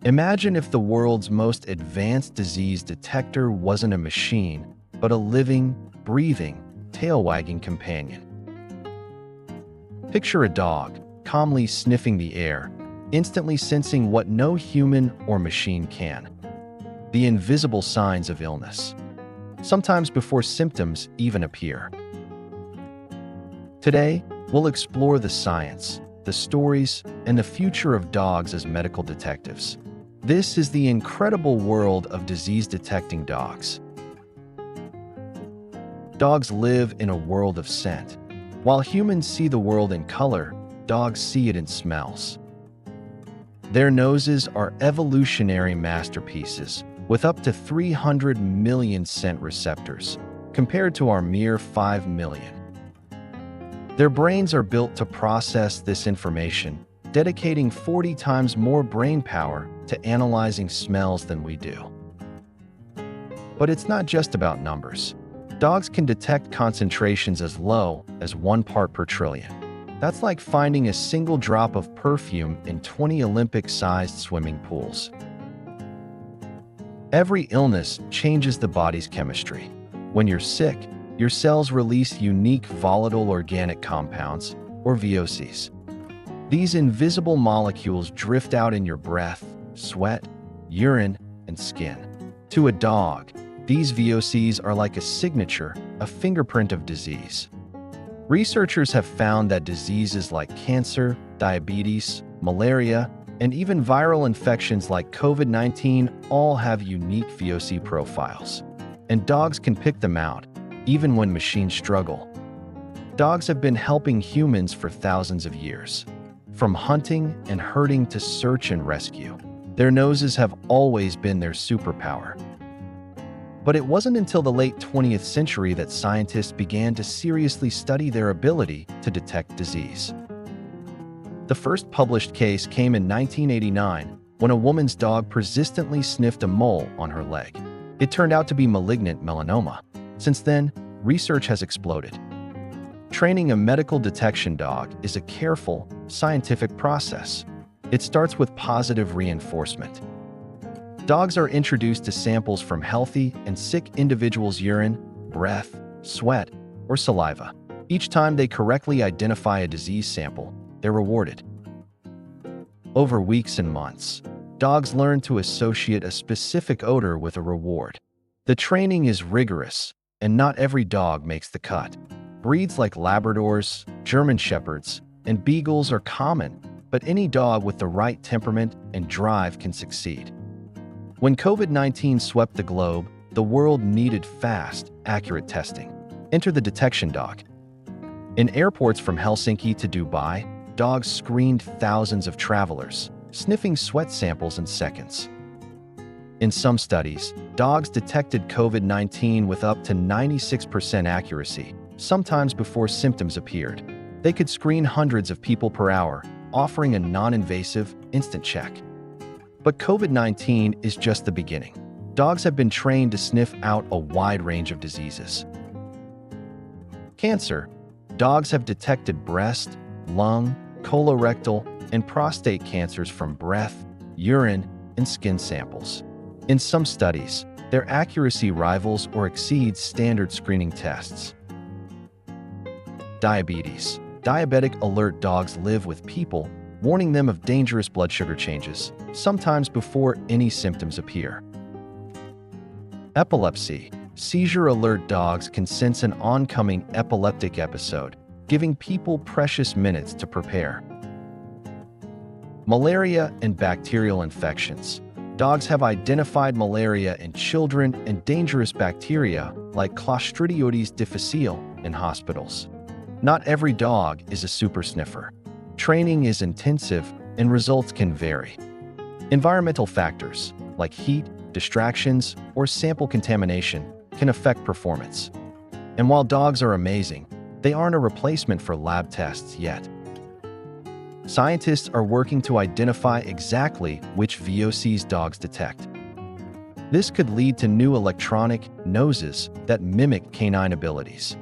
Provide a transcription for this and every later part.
Imagine if the world's most advanced disease detector wasn't a machine, but a living, breathing, tail-wagging companion. Picture a dog, calmly sniffing the air, instantly sensing what no human or machine can: the invisible signs of illness, sometimes before symptoms even appear. Today, we'll explore the science, the stories, and the future of dogs as medical detectives. This is the incredible world of disease-detecting dogs. Dogs live in a world of scent. While humans see the world in color, dogs see it in smells. Their noses are evolutionary masterpieces, with up to 300 million scent receptors, compared to our mere 5 million. Their brains are built to process this information, dedicating 40 times more brain power to analyzing smells than we do. But it's not just about numbers. Dogs can detect concentrations as low as 1 part per trillion. That's like finding a single drop of perfume in 20 Olympic-sized swimming pools. Every illness changes the body's chemistry. When you're sick, your cells release unique volatile organic compounds, or VOCs. These invisible molecules drift out in your breath, sweat, urine, and skin. To a dog, these VOCs are like a signature, a fingerprint of disease. Researchers have found that diseases like cancer, diabetes, malaria, and even viral infections like COVID-19 all have unique VOC profiles. And dogs can pick them out, even when machines struggle. Dogs have been helping humans for thousands of years. From hunting and herding to search and rescue, their noses have always been their superpower. But it wasn't until the late 20th century that scientists began to seriously study their ability to detect disease. The first published case came in 1989 when a woman's dog persistently sniffed a mole on her leg. It turned out to be malignant melanoma. Since then, research has exploded. Training a medical detection dog is a careful, scientific process. It starts with positive reinforcement. Dogs are introduced to samples from healthy and sick individuals' urine, breath, sweat, or saliva. Each time they correctly identify a disease sample, they're rewarded. Over weeks and months, dogs learn to associate a specific odor with a reward. The training is rigorous, and not every dog makes the cut. Breeds like Labradors, German Shepherds, and Beagles are common, but any dog with the right temperament and drive can succeed. When COVID-19 swept the globe, the world needed fast, accurate testing. Enter the detection dog. In airports from Helsinki to Dubai, dogs screened thousands of travelers, sniffing sweat samples in seconds. In some studies, dogs detected COVID-19 with up to 96% accuracy, sometimes before symptoms appeared. They could screen hundreds of people per hour, offering a non-invasive, instant check. But COVID-19 is just the beginning. Dogs have been trained to sniff out a wide range of diseases. Cancer. Dogs have detected breast, lung, colorectal, and prostate cancers from breath, urine, and skin samples. In some studies, their accuracy rivals or exceeds standard screening tests. Diabetes. Diabetic alert dogs live with people, warning them of dangerous blood sugar changes, sometimes before any symptoms appear. Epilepsy. Seizure alert dogs can sense an oncoming epileptic episode, giving people precious minutes to prepare. Malaria and bacterial infections. Dogs have identified malaria in children and dangerous bacteria like Clostridioides difficile in hospitals. Not every dog is a super sniffer. Training is intensive and results can vary. Environmental factors like heat, distractions, or sample contamination can affect performance. And while dogs are amazing, they aren't a replacement for lab tests yet. Scientists are working to identify exactly which VOCs dogs detect. This could lead to new electronic noses that mimic canine abilities.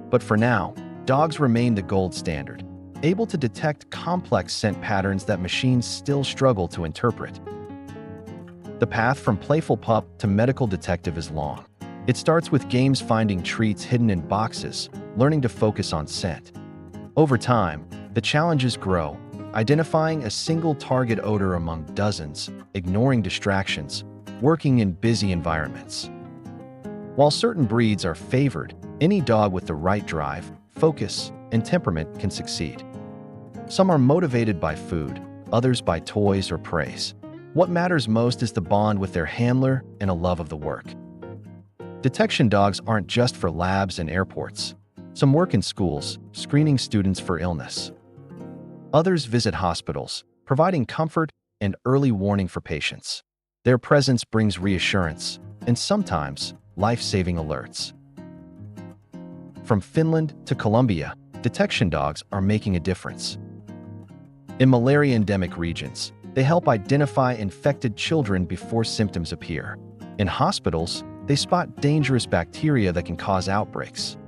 But for now, dogs remain the gold standard, able to detect complex scent patterns that machines still struggle to interpret. The path from playful pup to medical detective is long. It starts with games finding treats hidden in boxes, learning to focus on scent. Over time, the challenges grow, identifying a single target odor among dozens, ignoring distractions, working in busy environments. While certain breeds are favored, any dog with the right drive, focus, and temperament can succeed. Some are motivated by food, others by toys or praise. What matters most is the bond with their handler and a love of the work. Detection dogs aren't just for labs and airports. Some work in schools, screening students for illness. Others visit hospitals, providing comfort and early warning for patients. Their presence brings reassurance and sometimes life-saving alerts. From Finland to Colombia, detection dogs are making a difference. In malaria-endemic regions, they help identify infected children before symptoms appear. In hospitals, they spot dangerous bacteria that can cause outbreaks.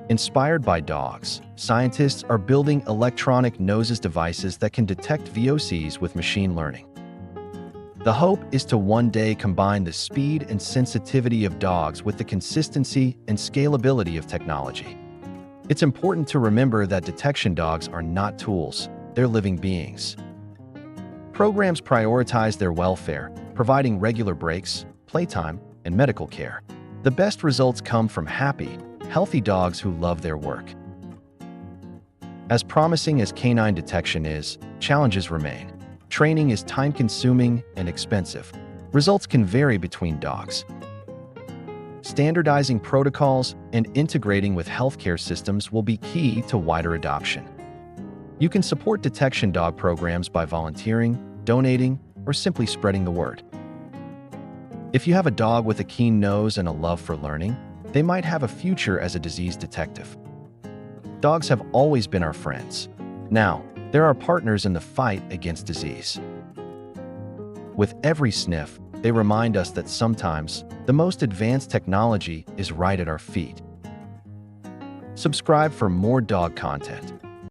Inspired by dogs, scientists are building electronic noses devices that can detect VOCs with machine learning. The hope is to one day combine the speed and sensitivity of dogs with the consistency and scalability of technology. It's important to remember that detection dogs are not tools, they're living beings. Programs prioritize their welfare, providing regular breaks, playtime, and medical care. The best results come from happy, healthy dogs who love their work. As promising as canine detection is, challenges remain. Training is time-consuming and expensive. Results can vary between dogs. Standardizing protocols and integrating with healthcare systems will be key to wider adoption. You can support detection dog programs by volunteering, donating, or simply spreading the word. If you have a dog with a keen nose and a love for learning, they might have a future as a disease detective. Dogs have always been our friends. Now, they're our partners in the fight against disease. With every sniff, they remind us that sometimes the most advanced technology is right at our feet. Subscribe for more dog content.